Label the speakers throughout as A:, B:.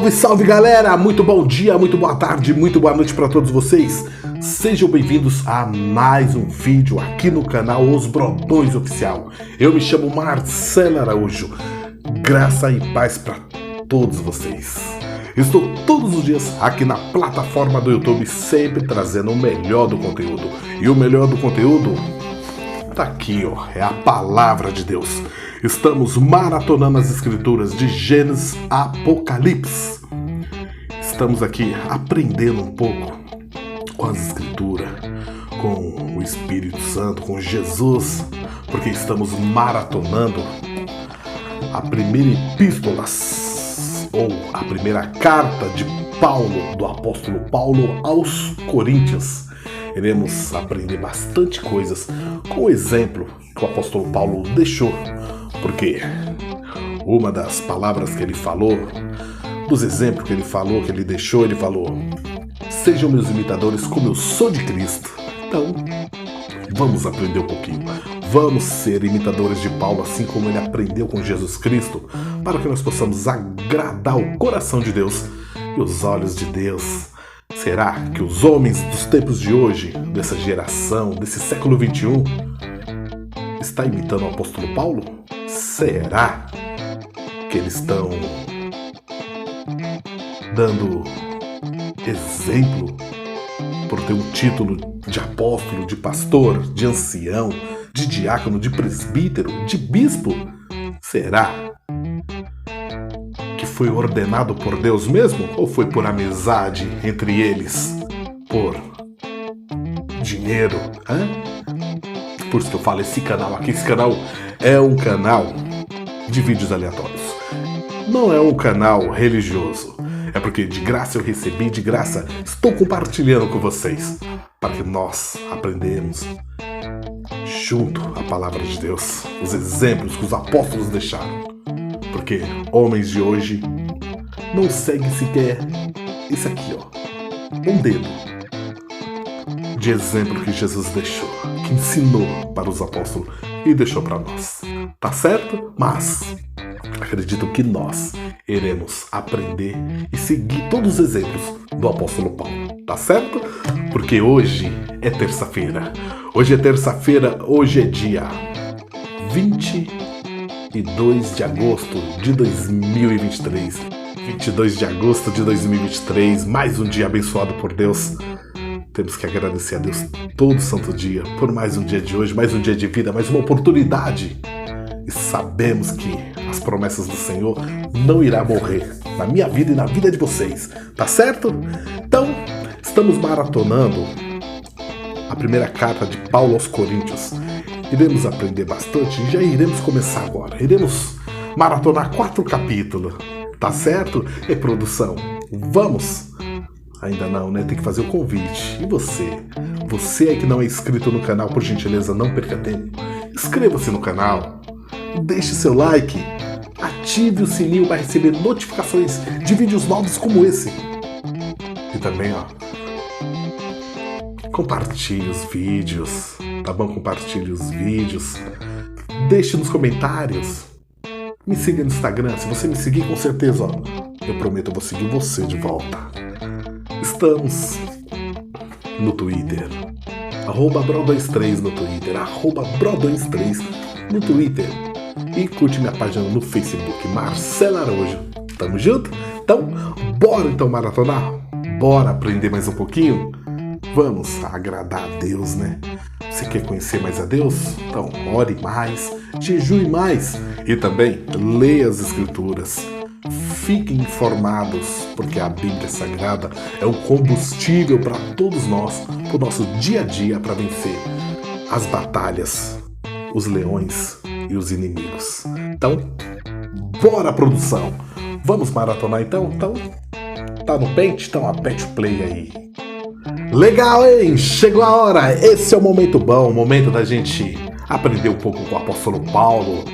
A: Salve, salve galera! Muito bom dia, muito boa tarde, muito boa noite para todos vocês. Sejam bem-vindos a mais um vídeo aqui no canal Os Brodões Oficial. Eu me chamo Marcelo Araújo. Graça e paz para todos vocês. Estou todos os dias aqui na plataforma do YouTube, sempre trazendo o melhor do conteúdo. E o melhor do conteúdo tá aqui, ó, é a palavra de Deus. Estamos maratonando as escrituras de Gênesis a Apocalipse. Estamos aqui aprendendo um pouco com as escrituras, com o Espírito Santo, com Jesus, porque estamos maratonando a primeira epístola, ou a primeira carta de Paulo, do apóstolo Paulo aos Coríntios. Iremos aprender bastante coisas com o exemplo que o apóstolo Paulo deixou, porque uma das palavras que ele falou, dos exemplos que ele falou, que ele deixou, ele falou: sejam meus imitadores como eu sou de Cristo. Então, vamos aprender um pouquinho. Vamos ser imitadores de Paulo, assim como ele aprendeu com Jesus Cristo, para que nós possamos agradar o coração de Deus e os olhos de Deus. Será que os homens dos tempos de hoje, dessa geração, desse século XXI, está imitando o apóstolo Paulo? Será que eles estão dando exemplo por ter um título de apóstolo, de pastor, de ancião, de diácono, de presbítero, de bispo? Será que foi ordenado por Deus mesmo? Ou foi por amizade entre eles? Por dinheiro? Por isso que eu falo, esse canal aqui, esse canal é um canal de vídeos aleatórios. Não é um canal religioso. É porque de graça eu recebi, de graça estou compartilhando com vocês, para que nós aprendamos junto a palavra de Deus, os exemplos que os apóstolos deixaram. Porque homens de hoje não seguem sequer isso aqui, ó, um dedo de exemplo que Jesus deixou, que ensinou para os apóstolos e deixou para nós. Tá certo? Mas acredito que nós iremos aprender e seguir todos os exemplos do apóstolo Paulo. Tá certo? Porque hoje é terça-feira. Hoje é terça-feira, hoje é dia 22 de agosto de 2023. 22 de agosto de 2023, mais um dia abençoado por Deus. Temos que agradecer a Deus todo santo dia por mais um dia de hoje, mais um dia de vida, mais uma oportunidade. E sabemos que as promessas do Senhor não irão morrer na minha vida e na vida de vocês. Tá certo? Então, estamos maratonando a primeira carta de Paulo aos Coríntios. Iremos aprender bastante e já iremos começar agora. Iremos maratonar 4 capítulos. Tá certo? E produção, vamos? Ainda não, né? Tem que fazer o convite. E você? Você aí que não é inscrito no canal, por gentileza, não perca tempo. Inscreva-se no canal. Deixe seu like. Ative o sininho para receber notificações de vídeos novos como esse. E também, ó, compartilhe os vídeos. Tá bom? Compartilhe os vídeos. Deixe nos comentários. Me siga no Instagram. Se você me seguir, com certeza, ó, eu prometo, eu vou seguir você de volta. Estamos no Twitter, @Brodões3 no Twitter, @Brodões3 no Twitter. E curte minha página no Facebook, Marcelo Araújo. Tamo junto? Então, bora então maratonar? Bora aprender mais um pouquinho? Vamos agradar a Deus, né? Você quer conhecer mais a Deus? Então, ore mais, jejue mais e também leia as Escrituras. Fiquem informados, porque a Bíblia Sagrada é o combustível para todos nós, para o nosso dia a dia, para vencer as batalhas, os leões e os inimigos. Então, bora produção! Vamos maratonar então? Então, tá no pente? Então aperte o play aí. Legal, hein? Chegou a hora! Esse é o momento bom, o momento da gente aprender um pouco com o apóstolo Paulo.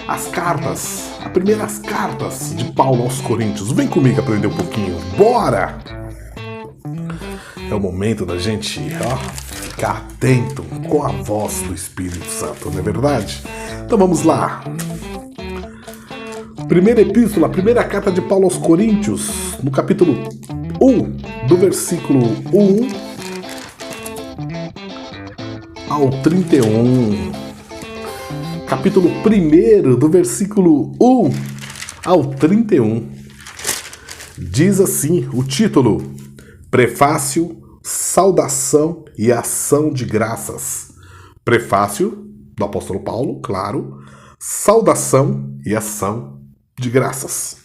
A: As cartas, as primeiras cartas de Paulo aos Coríntios. Vem comigo aprender um pouquinho. Bora! É o momento da gente, ó, ficar atento com a voz do Espírito Santo, não é verdade? Então vamos lá. Primeira epístola, primeira carta de Paulo aos Coríntios, no capítulo 1, do versículo 1 ao 31. Capítulo 1, do versículo 1 ao 31. Diz assim o título: Prefácio, Saudação e Ação de Graças. Prefácio do apóstolo Paulo, claro. Saudação e ação de graças.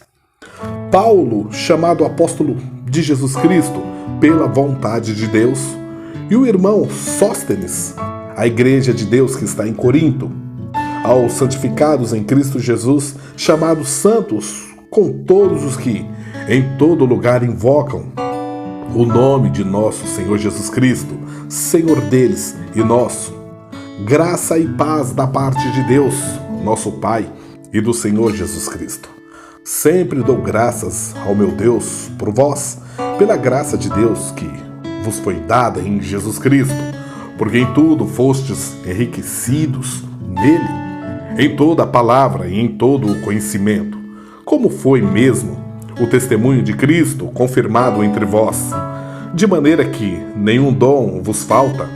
A: Paulo, chamado apóstolo de Jesus Cristo pela vontade de Deus, e o irmão Sóstenes, a igreja de Deus que está em Corinto, aos santificados em Cristo Jesus, chamados santos, com todos os que em todo lugar invocam o nome de nosso Senhor Jesus Cristo, Senhor deles e nosso. Graça e paz da parte de Deus, nosso Pai, e do Senhor Jesus Cristo. Sempre dou graças ao meu Deus por vós, pela graça de Deus que vos foi dada em Jesus Cristo, porque em tudo fostes enriquecidos nele, em toda a palavra e em todo o conhecimento, como foi mesmo o testemunho de Cristo confirmado entre vós, de maneira que nenhum dom vos falta,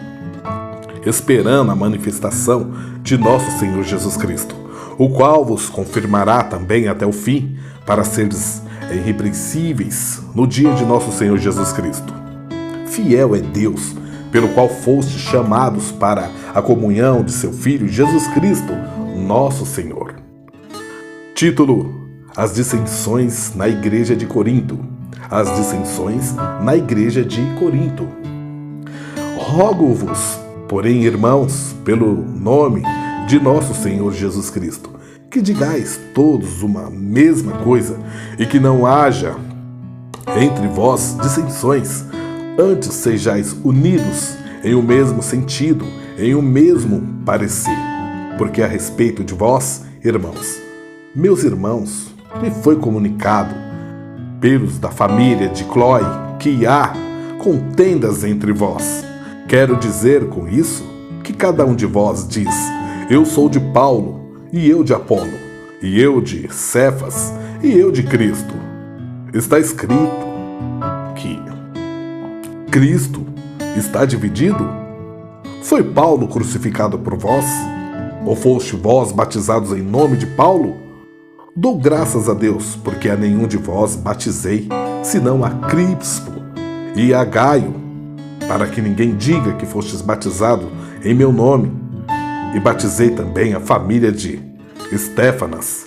A: esperando a manifestação de nosso Senhor Jesus Cristo, o qual vos confirmará também até o fim, para seres irrepreensíveis no dia de nosso Senhor Jesus Cristo. Fiel é Deus, pelo qual fostes chamados para a comunhão de seu Filho Jesus Cristo, nosso Senhor. Título: As dissensões na igreja de Corinto. As dissensões na igreja de Corinto. Rogo-vos, porém, irmãos, pelo nome de nosso Senhor Jesus Cristo, que digais todos uma mesma coisa e que não haja entre vós dissensões, antes sejais unidos em o mesmo sentido, em o mesmo parecer. Porque a respeito de vós, irmãos, meus irmãos, me foi comunicado pelos da família de Cloe que há contendas entre vós. Quero dizer com isso que cada um de vós diz: eu sou de Paulo, e eu de Apolo, e eu de Cefas, e eu de Cristo. Está escrito que Cristo está dividido? Foi Paulo crucificado por vós? Ou foste vós batizados em nome de Paulo? Dou graças a Deus, porque a nenhum de vós batizei, senão a Crispo e a Gaio, para que ninguém diga que fostes batizado em meu nome. E batizei também a família de Estéfanas.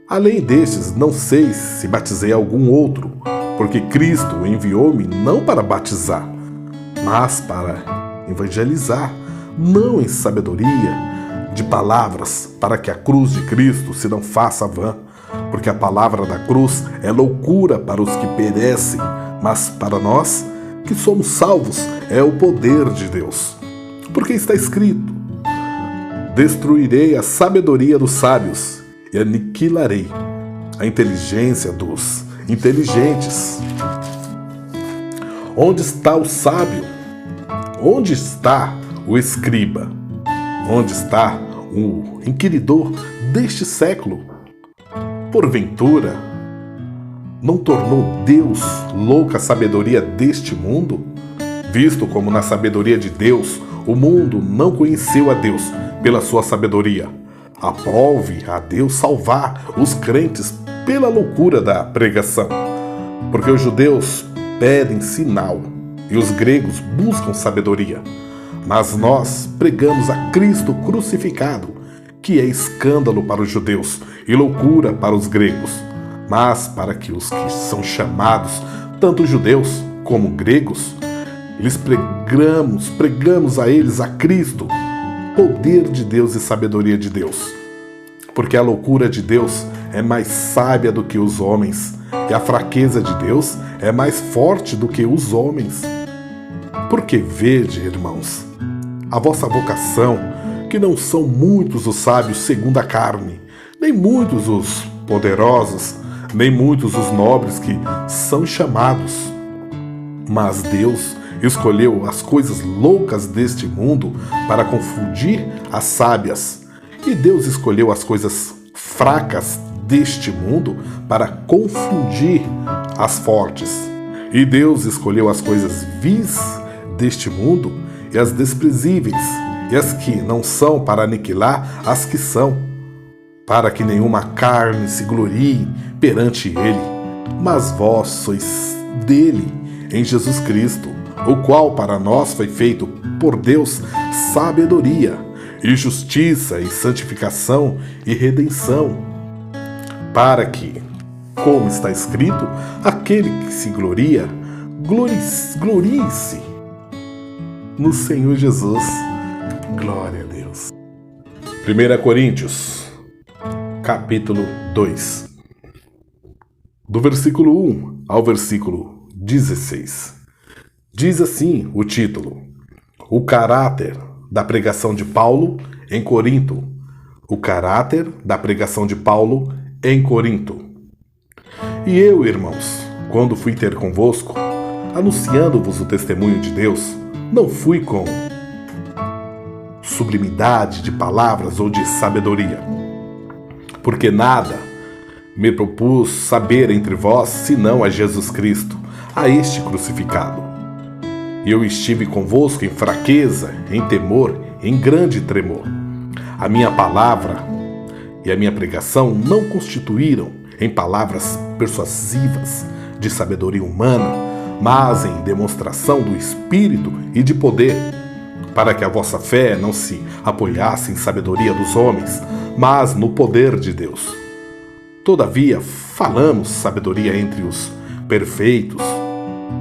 A: Além destes, não sei se batizei algum outro, porque Cristo enviou-me não para batizar, mas para evangelizar, não em sabedoria de palavras, para que a cruz de Cristo se não faça vã, porque a palavra da cruz é loucura para os que perecem, mas para nós que somos salvos é o poder de Deus. Porque está escrito: destruirei a sabedoria dos sábios e aniquilarei a inteligência dos inteligentes. Onde está o sábio? Onde está o escriba? Onde está o inquiridor deste século? Porventura, não tornou Deus louca a sabedoria deste mundo? Visto como na sabedoria de Deus o mundo não conheceu a Deus pela sua sabedoria, aprove a Deus salvar os crentes pela loucura da pregação. Porque os judeus pedem sinal e os gregos buscam sabedoria. Mas nós pregamos a Cristo crucificado, que é escândalo para os judeus e loucura para os gregos. Mas para que os que são chamados, tanto judeus como gregos, pregamos a eles a Cristo, poder de Deus e sabedoria de Deus. Porque a loucura de Deus é mais sábia do que os homens, e a fraqueza de Deus é mais forte do que os homens. Porque vede, irmãos, a vossa vocação, que não são muitos os sábios segundo a carne, nem muitos os poderosos, nem muitos os nobres que são chamados. Mas Deus escolheu as coisas loucas deste mundo para confundir as sábias, e Deus escolheu as coisas fracas deste mundo para confundir as fortes. E Deus escolheu as coisas vis deste mundo e as desprezíveis, e as que não são, para aniquilar as que são, para que nenhuma carne se glorie perante ele. Mas vós sois dele, em Jesus Cristo, o qual para nós foi feito por Deus sabedoria, e justiça, e santificação, e redenção, para que, como está escrito, aquele que se gloria, glorie-se no Senhor Jesus. Glória a Deus. 1 Coríntios, capítulo 2, do versículo 1 ao versículo 16. Diz assim o título: O caráter da pregação de Paulo em Corinto. O caráter da pregação de Paulo em Corinto. E eu, irmãos, quando fui ter convosco, anunciando-vos o testemunho de Deus, não fui com sublimidade de palavras ou de sabedoria, porque nada me propus saber entre vós, senão a Jesus Cristo, a este crucificado. E eu estive convosco em fraqueza, em temor, em grande tremor. A minha palavra e a minha pregação não constituíram em palavras persuasivas de sabedoria humana, mas em demonstração do Espírito e de poder, para que a vossa fé não se apoiasse em sabedoria dos homens, mas no poder de Deus. Todavia, falamos sabedoria entre os perfeitos,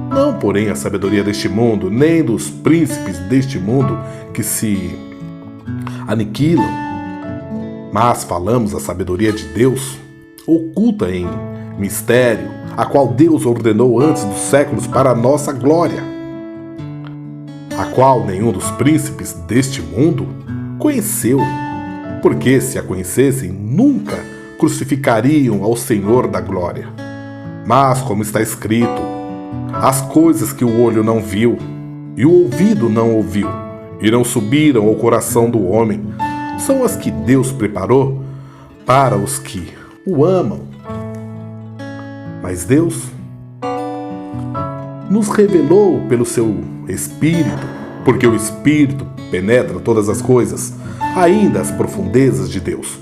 A: não, porém, a sabedoria deste mundo, nem dos príncipes deste mundo que se aniquilam, mas falamos a sabedoria de Deus, oculta em mistério, a qual Deus ordenou antes dos séculos para a nossa glória, a qual nenhum dos príncipes deste mundo conheceu, porque se a conhecessem, nunca crucificariam ao Senhor da glória. Mas, como está escrito, as coisas que o olho não viu, e o ouvido não ouviu, e não subiram ao coração do homem, são as que Deus preparou para os que o amam. Mas Deus nos revelou pelo seu Espírito, porque o Espírito penetra todas as coisas, ainda as profundezas de Deus.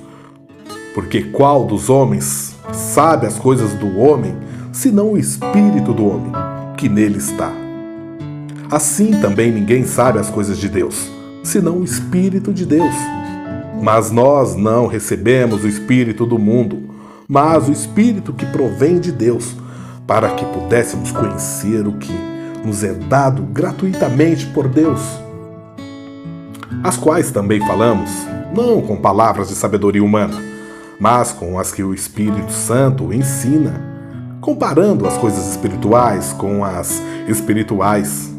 A: Porque qual dos homens sabe as coisas do homem, senão o Espírito do homem, que nele está? Assim também ninguém sabe as coisas de Deus, senão o Espírito de Deus. Mas nós não recebemos o Espírito do mundo, mas o Espírito que provém de Deus, para que pudéssemos conhecer o que nos é dado gratuitamente por Deus, as quais também falamos, não com palavras de sabedoria humana, mas com as que o Espírito Santo ensina, comparando as coisas espirituais com as espirituais.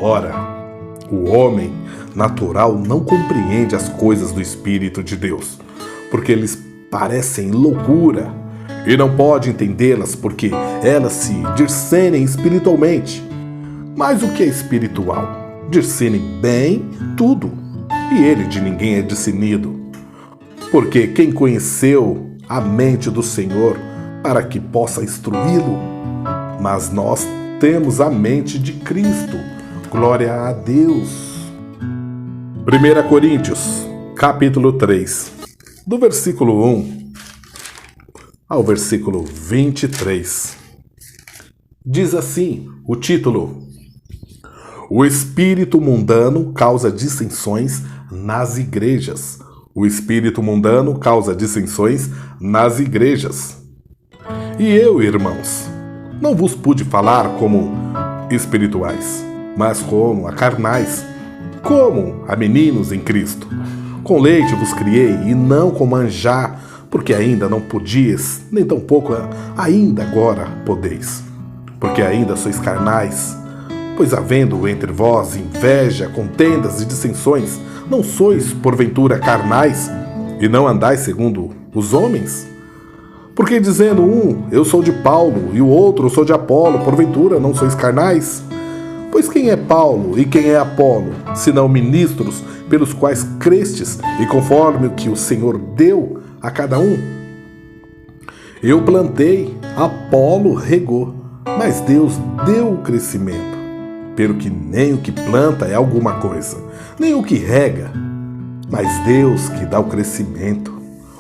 A: Ora, o homem natural não compreende as coisas do Espírito de Deus, porque lhes parecem loucura, e não pode entendê-las porque elas se discernem espiritualmente. Mas o que é espiritual? Discernem bem tudo, e ele de ninguém é discernido. Porque quem conheceu a mente do Senhor para que possa instruí-lo? Mas nós temos a mente de Cristo. Glória a Deus. 1 Coríntios, capítulo 3, do versículo 1 ao versículo 23. Diz assim o título: O espírito mundano causa dissensões nas igrejas. O espírito mundano causa dissensões nas igrejas. E eu, irmãos, não vos pude falar como espirituais, mas como a carnais, como a meninos em Cristo. Com leite vos criei, e não com manjar, porque ainda não podias, nem tampouco ainda agora podeis. Porque ainda sois carnais, pois havendo entre vós inveja, contendas e dissensões, não sois porventura carnais, e não andais segundo os homens? Porque dizendo um, eu sou de Paulo, e o outro, eu sou de Apolo, porventura não sois carnais? Pois quem é Paulo e quem é Apolo, senão ministros pelos quais crestes, e conforme o que o Senhor deu a cada um? Eu plantei, Apolo regou, mas Deus deu o crescimento. Pelo que nem o que planta é alguma coisa, nem o que rega, mas Deus que dá o crescimento.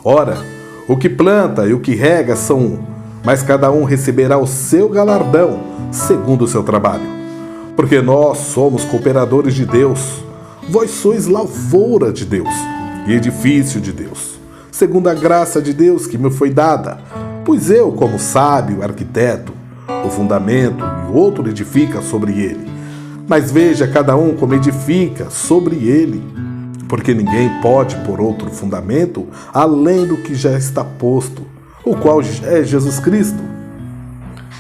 A: Ora, o que planta e o que rega são um, mas cada um receberá o seu galardão, segundo o seu trabalho. Porque nós somos cooperadores de Deus, vós sois lavoura de Deus e edifício de Deus, segundo a graça de Deus que me foi dada. Pois eu, como sábio arquiteto, o fundamento e o outro edifica sobre ele. Mas veja cada um como edifica sobre ele, porque ninguém pode pôr outro fundamento além do que já está posto, o qual é Jesus Cristo.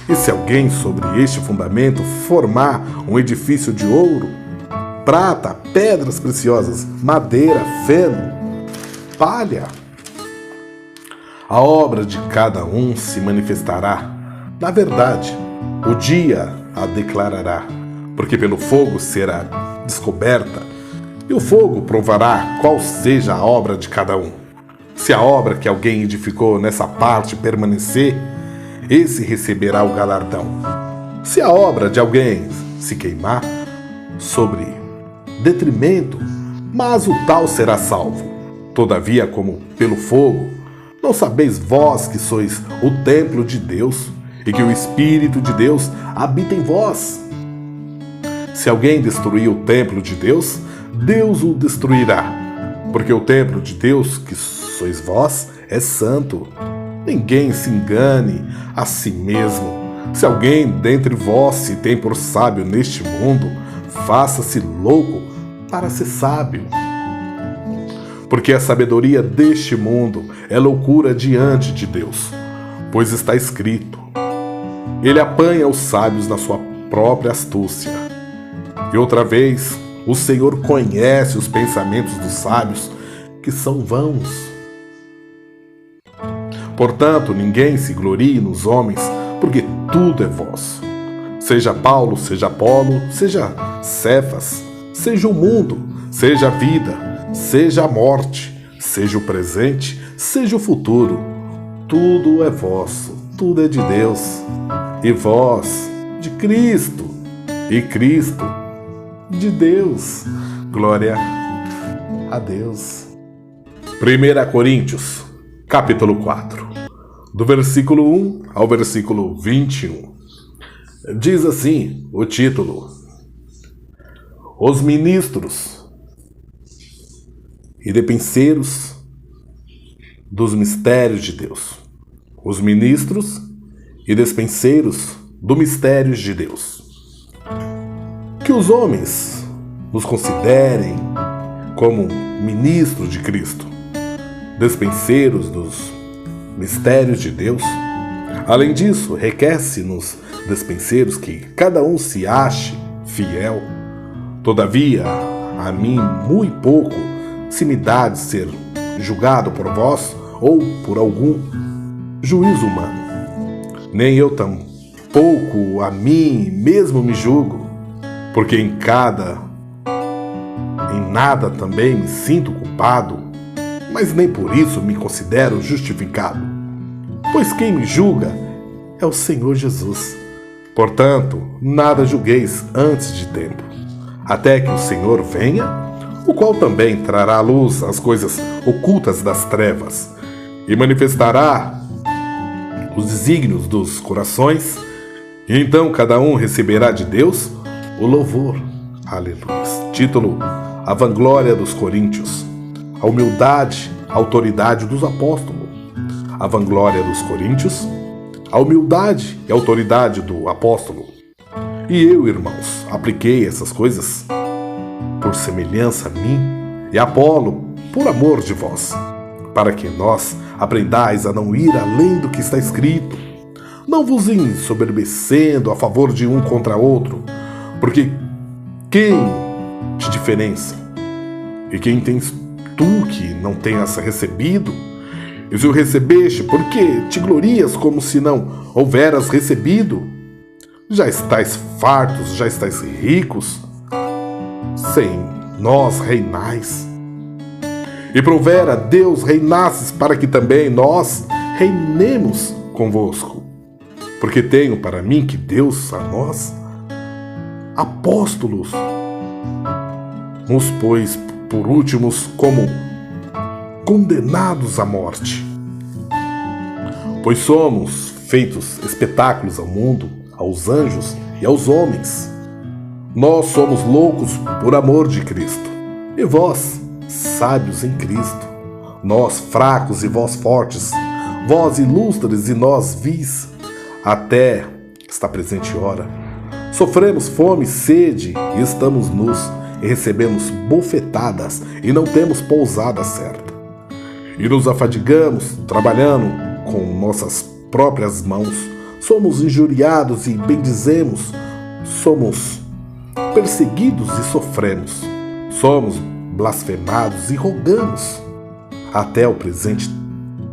A: E se alguém sobre este fundamento formar um edifício de ouro, prata, pedras preciosas, madeira, feno, palha, a obra de cada um se manifestará. Na verdade, o dia a declarará, porque pelo fogo será descoberta, e o fogo provará qual seja a obra de cada um. Se a obra que alguém edificou nessa parte permanecer, esse receberá o galardão. Se a obra de alguém se queimar, sobre detrimento, mas o tal será salvo. Todavia, como pelo fogo, não sabeis vós que sois o templo de Deus e que o Espírito de Deus habita em vós? Se alguém destruir o templo de Deus, Deus o destruirá, porque o templo de Deus, que sois vós, é santo. Ninguém se engane a si mesmo. Se alguém dentre vós se tem por sábio neste mundo, faça-se louco para ser sábio. Porque a sabedoria deste mundo é loucura diante de Deus, pois está escrito: ele apanha os sábios na sua própria astúcia. E outra vez, o Senhor conhece os pensamentos dos sábios, que são vãos. Portanto, ninguém se glorie nos homens, porque tudo é vosso. Seja Paulo, seja Apolo, seja Cefas, seja o mundo, seja a vida, seja a morte, seja o presente, seja o futuro. Tudo é vosso, tudo é de Deus. E vós, de Cristo, e Cristo, de Deus. Glória a Deus. 1 Coríntios, capítulo 4, do versículo 1 ao versículo 21. Diz assim o título: Os ministros e despenseiros dos mistérios de Deus. Os ministros e despenseiros dos mistérios de Deus. Que os homens nos considerem como ministros de Cristo, despenseiros dos mistérios de Deus. Além disso, requer-se nos despenseiros que cada um se ache fiel. Todavia, a mim muito pouco se me dá de ser julgado por vós ou por algum juízo humano. Nem eu tampouco a mim mesmo me julgo, porque em nada também me sinto culpado, mas nem por isso me considero justificado. Pois quem me julga é o Senhor Jesus. Portanto, nada julgueis antes de tempo, até que o Senhor venha, o qual também trará à luz as coisas ocultas das trevas e manifestará os desígnios dos corações, e então cada um receberá de Deus o louvor. Aleluia. Título: A vanglória dos coríntios, a humildade, a autoridade dos apóstolos. A vanglória dos coríntios, a humildade e a autoridade do apóstolo. E eu, irmãos, apliquei essas coisas por semelhança a mim, e a Apolo por amor de vós, para que nós aprendais a não ir além do que está escrito, não vos ensoberbecendo a favor de um contra outro, porque quem te diferença? E quem tens tu que não tenhas recebido? E se o recebeste, por que te glorias como se não houveras recebido? Já estáis fartos, já estáis ricos, sem nós reinais. E provera Deus reinasses para que também nós reinemos convosco, porque tenho para mim que Deus a nós, apóstolos, nos pôs por últimos como condenados à morte. Pois somos feitos espetáculos ao mundo, aos anjos e aos homens. Nós somos loucos por amor de Cristo, e vós, sábios em Cristo. Nós fracos e vós fortes, vós ilustres e nós vis. Até esta presente hora, sofremos fome e sede, e estamos nus, e recebemos bofetadas, e não temos pousada certa. E nos afadigamos, trabalhando com nossas próprias mãos. Somos injuriados e bendizemos. Somos perseguidos e sofremos. Somos blasfemados e rogamos. Até o presente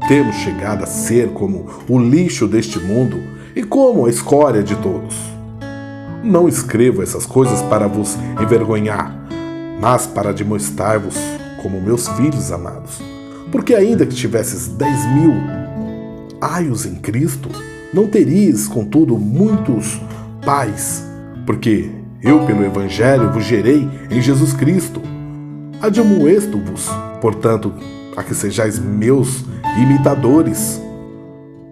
A: temos chegado a ser como o lixo deste mundo e como a escória de todos. Não escrevo essas coisas para vos envergonhar, mas para demonstrar-vos como meus filhos amados. Porque ainda que tivesses 10.000 aios em Cristo, não terias, contudo, muitos pais, porque eu, pelo Evangelho, vos gerei em Jesus Cristo. Admoesto-vos, portanto, a que sejais meus imitadores.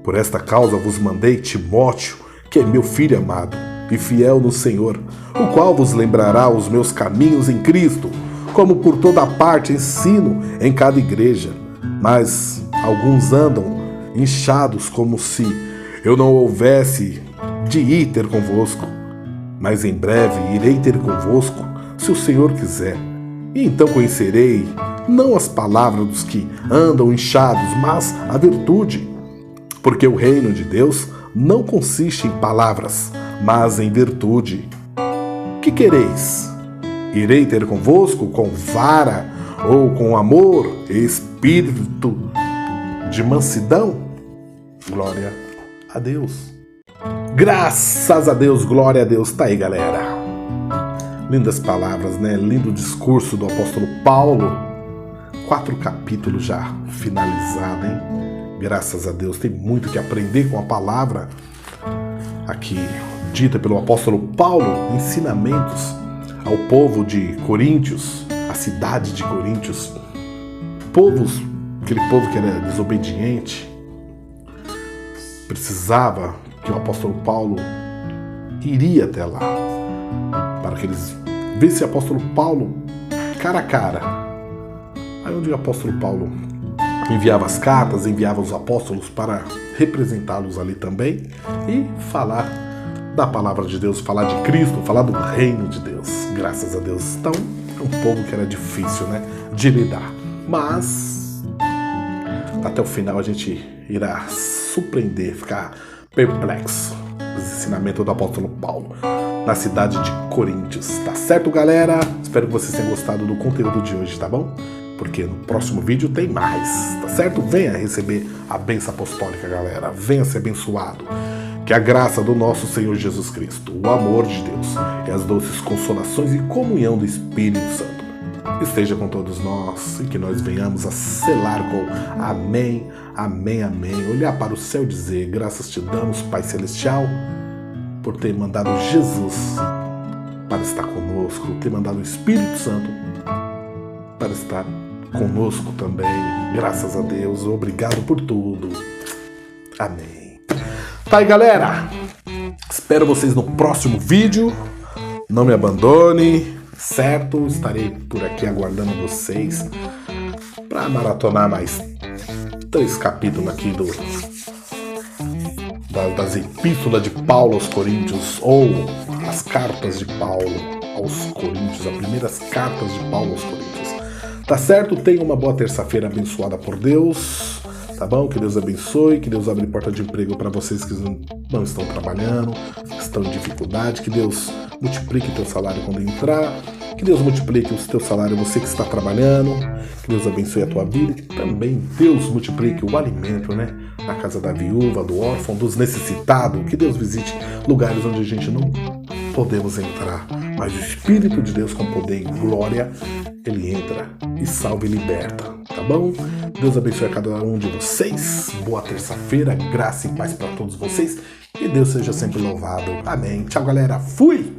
A: Por esta causa vos mandei Timóteo, que é meu filho amado e fiel no Senhor, o qual vos lembrará os meus caminhos em Cristo, como por toda parte ensino em cada igreja. Mas alguns andam inchados como se eu não houvesse de ir ter convosco. Mas em breve irei ter convosco, se o Senhor quiser. E então conhecerei não as palavras dos que andam inchados, mas a virtude. Porque o reino de Deus não consiste em palavras, mas em virtude. Que quereis? Irei ter convosco com vara ou com amor e espírito de mansidão? Glória a Deus. Graças a Deus, glória a Deus. Tá aí, galera. Lindas palavras, né? Lindo discurso do apóstolo Paulo. 4 capítulos já finalizado, hein? Graças a Deus. Tem muito que aprender com a palavra aqui dita pelo apóstolo Paulo. Ensinamentos ao povo de Coríntios, a cidade de Coríntios. Aquele povo que era desobediente, precisava que o apóstolo Paulo iria até lá, para que eles vissem o apóstolo Paulo cara a cara. Aí onde o apóstolo Paulo enviava as cartas, enviava os apóstolos para representá-los ali também e falar da palavra de Deus, falar de Cristo, falar do reino de Deus. Graças a Deus. Então, é um povo que era difícil, né, de lidar. Mas até o final a gente irá surpreender, ficar perplexo com os ensinamentos do apóstolo Paulo na cidade de Coríntios. Tá certo, galera? Espero que vocês tenham gostado do conteúdo de hoje, tá bom? Porque no próximo vídeo tem mais, tá certo? Venha receber a bênção apostólica, galera. Venha ser abençoado. Que a graça do nosso Senhor Jesus Cristo, o amor de Deus e as doces consolações e comunhão do Espírito Santo esteja com todos nós e que nós venhamos a selar com amém, amém, amém. Olhar para o céu e dizer: graças te damos, Pai Celestial, por ter mandado Jesus para estar conosco, ter mandado o Espírito Santo para estar conosco também. Graças a Deus, obrigado por tudo. Amém. Tá aí, galera. Espero vocês no próximo vídeo. Não me abandone, certo? Estarei por aqui aguardando vocês para maratonar mais 3 capítulos aqui das epístolas de Paulo aos Coríntios, ou as cartas de Paulo aos Coríntios, as primeiras cartas de Paulo aos Coríntios. Tá certo? Tenha uma boa terça-feira abençoada por Deus. Tá bom? Que Deus abençoe, que Deus abra porta de emprego para vocês que não estão trabalhando, que estão em dificuldade, que Deus multiplique teu salário quando entrar, que Deus multiplique o teu salário você que está trabalhando, que Deus abençoe a tua vida, que também Deus multiplique o alimento, né? Na casa da viúva, do órfão, dos necessitados, que Deus visite lugares onde a gente não podemos entrar, mas o Espírito de Deus com poder e glória, ele entra e salva e liberta. tá bom? Deus abençoe a cada um de vocês. Boa terça-feira, graça e paz para todos vocês. E Deus seja sempre louvado. Amém. Tchau, galera. Fui!